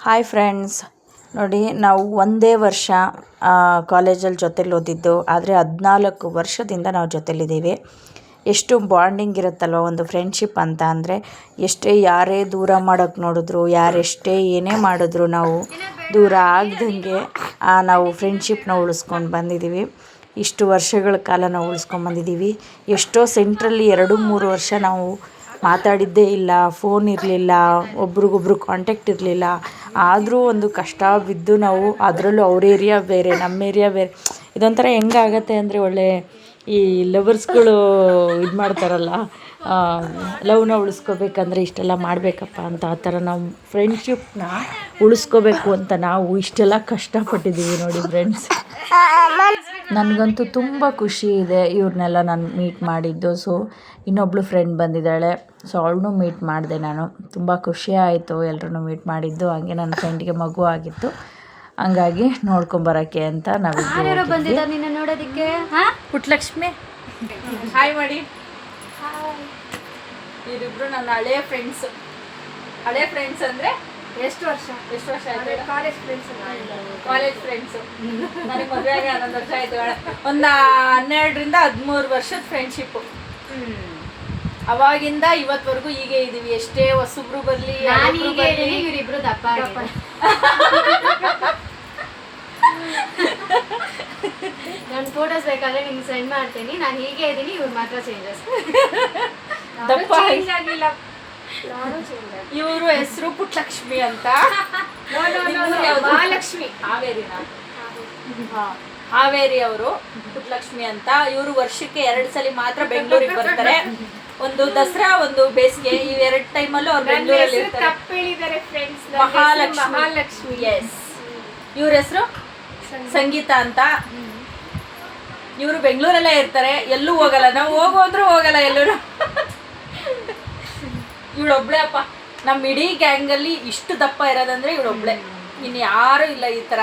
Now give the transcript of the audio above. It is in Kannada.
ಹಾಯ್ ಫ್ರೆಂಡ್ಸ್, ನೋಡಿ ನಾವು ಒಂದೇ ವರ್ಷ ಕಾಲೇಜಲ್ಲಿ ಜೊತೆಲಿ ಓದಿದ್ದು, ಆದರೆ 14 ವರ್ಷದಿಂದ ನಾವು ಜೊತೆಲಿದ್ದೀವಿ. ಎಷ್ಟು ಬಾಂಡಿಂಗ್ ಇರುತ್ತಲ್ವ ಒಂದು ಫ್ರೆಂಡ್ಶಿಪ್ ಅಂತ ಅಂದರೆ. ಎಷ್ಟೇ ಯಾರೇ ದೂರ ಮಾಡೋಕ್ಕೆ ನೋಡಿದ್ರು, ಯಾರೆಷ್ಟೇ ಏನೇ ಮಾಡಿದ್ರು ನಾವು ದೂರ ಆಗ್ದಂಗೆ ನಾವು ಫ್ರೆಂಡ್ಶಿಪ್ನ ಉಳಿಸ್ಕೊಂಡು ಬಂದಿದ್ದೀವಿ. ಇಷ್ಟು ವರ್ಷಗಳ ಕಾಲ ನಾವು ಉಳಿಸ್ಕೊಂಡು ಬಂದಿದ್ದೀವಿ. ಎಷ್ಟೋ ಸೆಂಟ್ರಲ್ಲಿ 2-3 ವರ್ಷ ನಾವು ಮಾತಾಡಿದ್ದೇ ಇಲ್ಲ, ಫೋನ್ ಇರಲಿಲ್ಲ, ಒಬ್ರಿಗೊಬ್ರು ಕಾಂಟ್ಯಾಕ್ಟ್ ಇರಲಿಲ್ಲ. ಆದರೂ ಒಂದು ಕಷ್ಟ ಬಿದ್ದು ನಾವು, ಅದರಲ್ಲೂ ಅವ್ರ ಏರಿಯಾ ಬೇರೆ ನಮ್ಮ ಏರಿಯಾ ಬೇರೆ, ಇದೊಂಥರ ಹೆಂಗಾಗತ್ತೆ ಅಂದರೆ ಒಳ್ಳೆ ಈ ಲವರ್ಸ್ಗಳು ಇದು ಮಾಡ್ತಾರಲ್ಲ, ಲವ್ನ ಉಳಿಸ್ಕೋಬೇಕಂದ್ರೆ ಇಷ್ಟೆಲ್ಲ ಮಾಡಬೇಕಪ್ಪ ಅಂತ. ಆ ಥರ ನಾವು ಫ್ರೆಂಡ್ಶಿಪ್ನ ಉಳಿಸ್ಕೋಬೇಕು ಅಂತ ನಾವು ಇಷ್ಟೆಲ್ಲ ಕಷ್ಟಪಟ್ಟಿದ್ದೀವಿ ನೋಡಿ ಫ್ರೆಂಡ್ಸ್. ನನಗಂತೂ ತುಂಬ ಖುಷಿ ಇದೆ ಇವ್ರನ್ನೆಲ್ಲ ನಾನು ಮೀಟ್ ಮಾಡಿದ್ದು. ಸೊ ಇನ್ನೊಬ್ಳು ಫ್ರೆಂಡ್ ಬಂದಿದ್ದಾಳೆ, ಸೊ ಅವಳನ್ನೂ ಮೀಟ್ ಮಾಡಿದೆ ನಾನು. ತುಂಬ ಖುಷಿ ಆಯಿತು ಎಲ್ಲರನ್ನೂ ಮೀಟ್ ಮಾಡಿದ್ದು. ಹಾಗೆ ನನ್ನ ಫ್ರೆಂಡ್ಗೆ ಮಗು ಆಗಿತ್ತು, ಹಂಗಾಗಿ ನೋಡ್ಕೊಂಬರೋಕ್ಕೆ ಅಂತ ನಾವಿಬ್ಬರು ಬಂದಿದ್ದಾರೆ ನಿನ್ನ ನೋಡೋದಕ್ಕೆ. ಪುಟ್ಟಲಕ್ಷ್ಮಿ ಹಾಯ್ ಮಾಡಿ. ಇವರಿಬ್ರು ನನ್ನ ಹಳೆಯ ಫ್ರೆಂಡ್ಸ್. ಹಳೆಯ ಫ್ರೆಂಡ್ಸ್ ಅಂದರೆ ಎಷ್ಟು ವರ್ಷ ಆಯ್ತು? College friends. ನನಗೆ ಮದುವೆ ಆಗಿ 11 ವರ್ಷ ಆಯಿತು. ಒಂದು 12-13 ವರ್ಷದ ಫ್ರೆಂಡ್ಶಿಪ್ಪು. ಅವಾಗಿಂದ ಇವತ್ತವರೆಗೂ ಹೀಗೆ ಇದ್ದೀವಿ. ಎಷ್ಟೇ ಹೊಸಬ್ರು ಬರಲಿ, ಇವರಿಬ್ರು ದಪ್ಪ. ನಾನು ಫೋಟೋಸ್ ಬೇಕಾದ್ರೆ ನಿಮ್ಗೆ ಸೆಂಡ್ ಮಾಡ್ತೀನಿ. ನಾನು ಹೀಗೆ ಇದ್ದೀನಿ, ಇವ್ರು ಮಾತ್ರ ಚೇಂಜಸ್. ದಪ್ಪ ಆಗಿಲ್ಲ. ಇವರು ಹೆಸರು ಪುಟ್ಟಲಕ್ಷ್ಮಿ ಅಂತ. ಮಹಾಲಕ್ಷ್ಮಿ ಹಾವೇರಿ ಅವರು ಪುಟ್ಟಲಕ್ಷ್ಮಿ ಅಂತ. ಇವರು ವರ್ಷಕ್ಕೆ 2 ಸಲ ಮಾತ್ರ ಬೆಂಗಳೂರಿಗೆ ಬರ್ತಾರೆ. ಒಂದು ದಸರಾ, ಒಂದು ಬೇಸಿಗೆ. ಈ 2 ಟೈಮಲ್ಲೂ ಅವ್ರು ಬೆಂಗಳೂರಲ್ಲಿ ಇರ್ತಾರೆ. ಮಹಾಲಕ್ಷ್ಮಿ. ಎಸ್, ಇವ್ರ ಹೆಸರು ಸಂಗೀತ ಅಂತ. ಇವರು ಬೆಂಗಳೂರಲ್ಲೇ ಇರ್ತಾರೆ, ಎಲ್ಲೂ ಹೋಗಲ್ಲ. ನಾವು ಹೋಗೋದ್ರು ಹೋಗಲ್ಲ ಎಲ್ಲರೂ. ಇವಳೊಬ್ಳೆ ಅಪ್ಪ ನಮ್ಮ ಇಡೀ ಗ್ಯಾಂಗಲ್ಲಿ ಇಷ್ಟು ದಪ್ಪ ಇರೋದಂದ್ರೆ ಇವಳೊಬ್ಳೆ, ಇನ್ನು ಯಾರೂ ಇಲ್ಲ ಈ ಥರ.